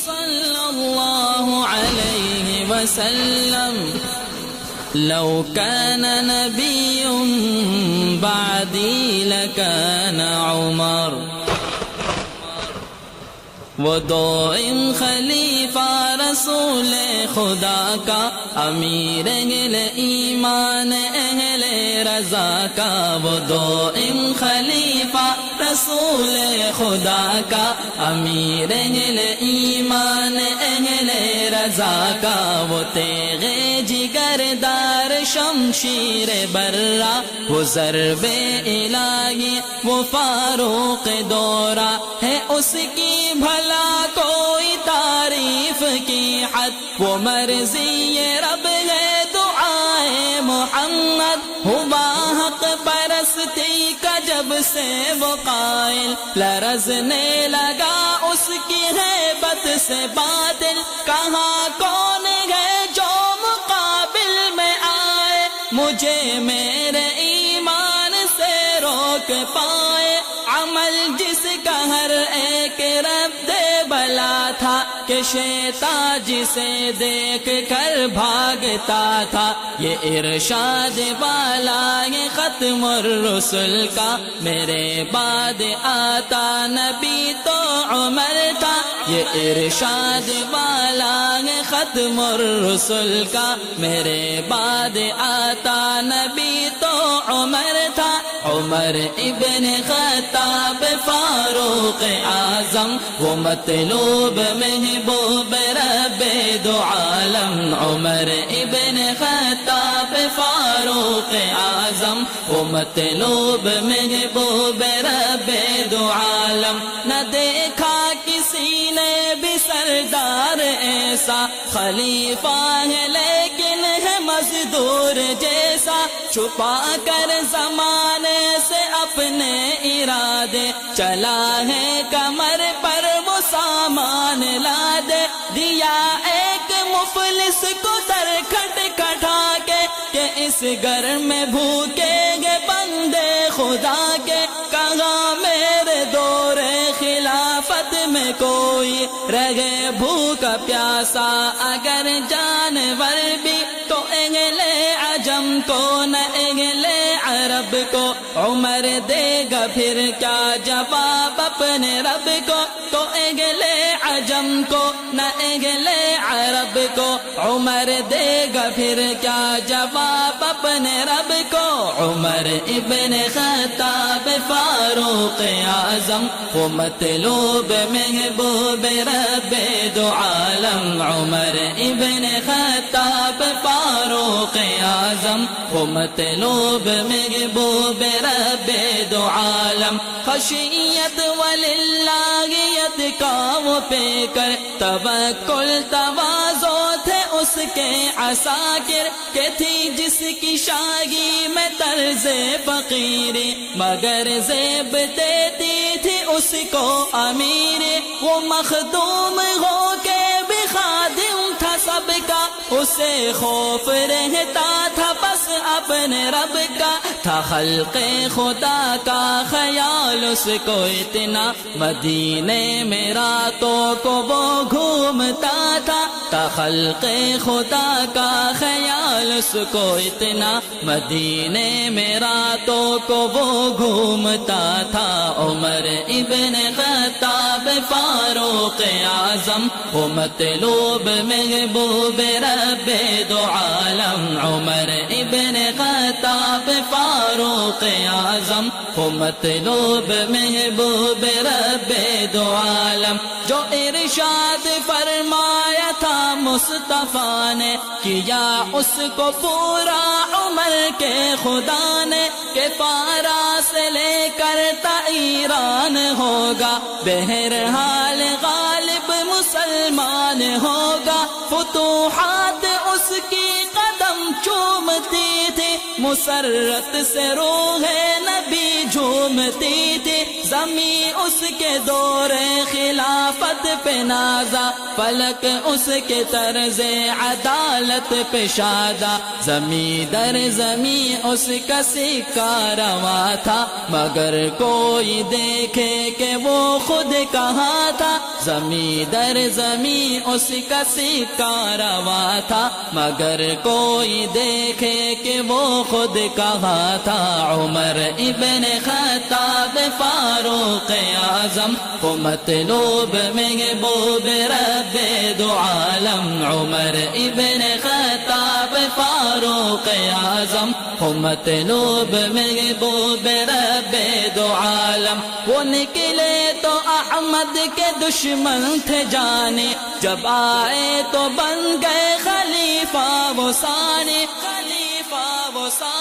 صلى الله عليه وسلم لو كان نبي بعدي لكان عمر وہ دائم خلیفہ رسول خدا کا، امیر اہل ایمان اہل رضا کا، وہ دائم خلیفہ رسول خدا کا، امیر اہل ایمان اہل رضا کا، وہ تیغ جگر دار شمشیر برا، وہ ضرب الہی وہ فاروق دورہ ہے، اس کی بھلا کوئی تعریف کی حد، وہ مرضی رب ہے دعائے محمد، ہوا حق پرستی کا جب سے وہ قائل، لرزنے لگا اس کی ہیبت سے باطل، کہاں کون ہے جو مقابل میں آئے، مجھے میرے ایمان سے روک پائے، عمل جس کا ہر ایک رب دے بلا تھا، کہ شیطان جسے دیکھ کر بھاگتا تھا، یہ ارشاد والا یہ ختم الرسل کا، میرے بعد آتا نبی تو عمر تھا، یہ ارشاد والا یہ ختم الرسل کا، میرے بعد آتا نبی تو عمر تھا، عمر ابن خطاب فاروق اعظم، وہ مطلوب محبوب رب دو عالم، عمر ابن خطاب فاروق اعظم، وہ مطلوب محبوب رب دو عالم، نہ دیکھا کسی نے بھی سردار ایسا، خلیفہ ہے لیکن ہے مزدور جیسا، چھپا کر زمانے سے اپنے ارادے، چلا ہے کمر پر وہ سامان لا دے، دیا ایک مفلس کو در کھٹکھٹا کے، کہ اس گھر میں بھوکیں گے بندے خدا کے، کہاں میرے دور خلافت میں کوئی رہے بھوکا پیاسا، اگر جانور بھی تو اہل عجم کو نہ اہل عرب کو، عمر دے گا پھر کیا جواب اپنے رب کو، تو اہل عجم کو نہ اہل عرب کو، عمر دے گا پھر کیا جواب اپنے رب کو، عمر ابن خطاب فاروق اعظم، وہ مطلوب محبوب رب دو عالم، عمر ابن خطاب فاروق اعظم، وہ مطلوب محبوب رب دو عالم، خشیت وللہیت کا وہ پے کر، توکل تواضع تھے اس کے عساکر، کہ تھی جس کی شاہی میں طرز فقیری، مگر زیب دیتی تھی اس کو امیر، وہ مخدوم ہو کے بھی خادم تھا سب کا، اسے خوف رہتا تھا بس اپنے رب کا، تھا خلق خدا کا خیال اس کو اتنا، مدینے میں راتوں کو وہ گھومتا تھا، تھا خلق خدا کا خیال اس کو اتنا، مدینے میں راتوں کو وہ گھومتا تھا، عمر ابن خطاب فاروق اعظم، وہ مطلوب محبوب رب دو عالم، عمر ابن خطاب فاروق اعظم، وہ مطلوب محبوب رب دو عالم، جو ارشاد فرمایا تھا مصطفیٰ نے، کیا اس کو پورا عمر کے خدا نے، کہ پارا سے لے کر تا ایران ہوگا، بہرحال غالب مسلمان ہوگا، فتوحات اس کی قدم چومتی تھی، مسرت سے روح نبی جھومتی تھی، زمین اس کے دور خلافت رحمت پہ نازا، فلک اس کے طرز عدالت پہ شادہ، زمین در زمین اس کا سکہ رواں تھا، مگر کوئی دیکھے کہ وہ خود کہاں تھا، زمین در زمین اس کا سکہ رواں تھا، مگر کوئی دیکھے کہ وہ خود کہاں تھا۔ عمر ابن خطاب فاروق اعظم کو مطلوب محبوب رب دو عالم، عمر ابن خطاب فاروق اعظم کو مطلوب محبوب رب دو عالم۔ وہ نکلے تو احمد کے دشمن تھے جانے، جب آئے تو بن گئے خلیفہ وہ ثانی،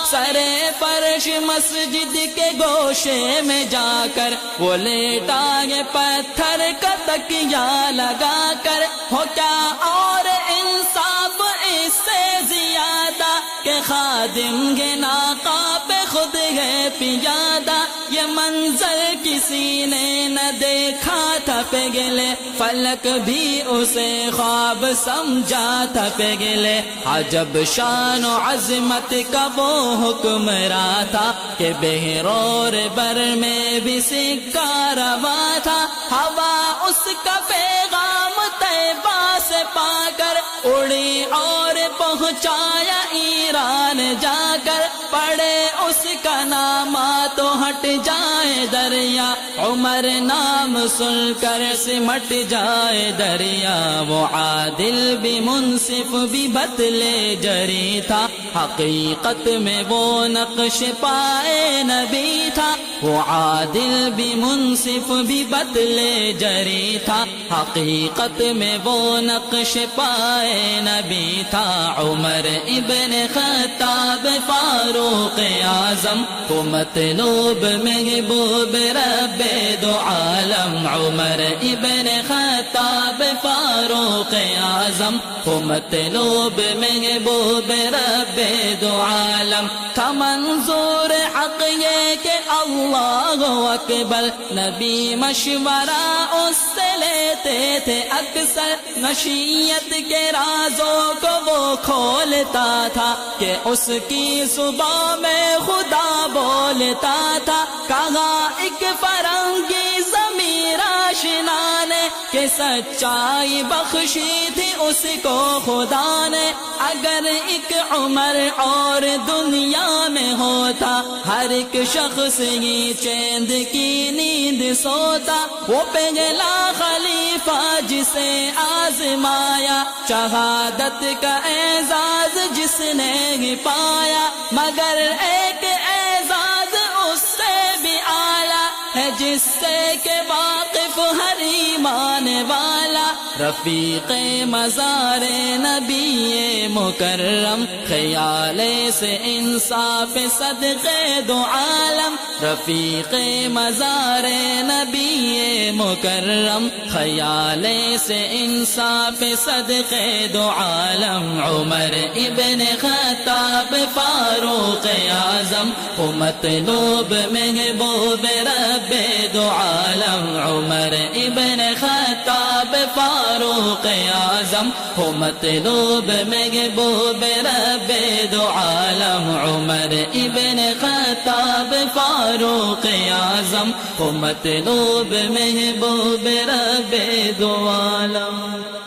سرے فرش مسجد کے گوشے میں جا کر وہ لیٹا گے پتھر کا تکیہ لگا کر، ہو کیا اور انصاف اس سے زیادہ کہ خادم کے ناقہ پہ خود ہے پیادہ، یہ منظر کسی نے نہ دیکھا تھا پگلے، فلک بھی اسے خواب سمجھا تھا پگلے، عجب شان و عظمت کا وہ حکمراں تھا کہ بحر اور بر میں بھی سکہ رواں تھا، ہوا اس کا پیغام طیبہ سے پا کر اڑی اور پہنچایا ایران جا کر، پڑے اس کا نام تو ہٹ جائے دریا، عمر نام سن کر سمٹ جائے دریا، وہ عادل بھی منصف بھی بدلے جری تھا، حقیقت میں وہ نقش پائے نبی تھا، وہ عادل بھی منصف بھی بدلے جری تھا، حقیقت میں وہ نقش پائے نبی تھا۔ عمر ابن خطاب فاروق اعظم کو مطلوب محبوب رب دو عالم، عمر ابن خطاب فاروق اعظم کو مطلوب محبوب رب دو عالم، تھا منظور حق یہ کہ اللہ اکبر، نبی مشورہ اس سے لیتے تھے اکثر، نشیت کے رازوں کو وہ کھولتا تھا کہ اس کی صبح میں خدا بولتا تھا، کہا ایک فرنگی ضمیر آشنا نے کہ سچائی بخشی تھی اس کو خدا نے، اگر ایک عمر اور دنیا میں ہوتا ہر ایک شخص ہی چیند کی نیند سوتا، وہ پہلا خلیفہ جسے آزمایا شہادت کا اعزاز جس نے ہی پایا، مگر ایک اعزاز اس سے بھی اعلیٰ ہے جس سے کہ واقف ہر ایمان والا، رفیق مزار نبی مکرم، خیال سے انصاف صدقے دو عالم، رفیق مزار نبی مکرم، خیال سے انصاف صدقے دو عالم، عمر ابن خطاب فاروق اعظم کو مطلوب محبوب رب دو عالم، عمر ابن خطاب فاروق اعظم کو مطلوب محبوب رب دو عالم، عمر ابن خطاب فاروق اعظم کو مطلوب محبوب رب دو عالم۔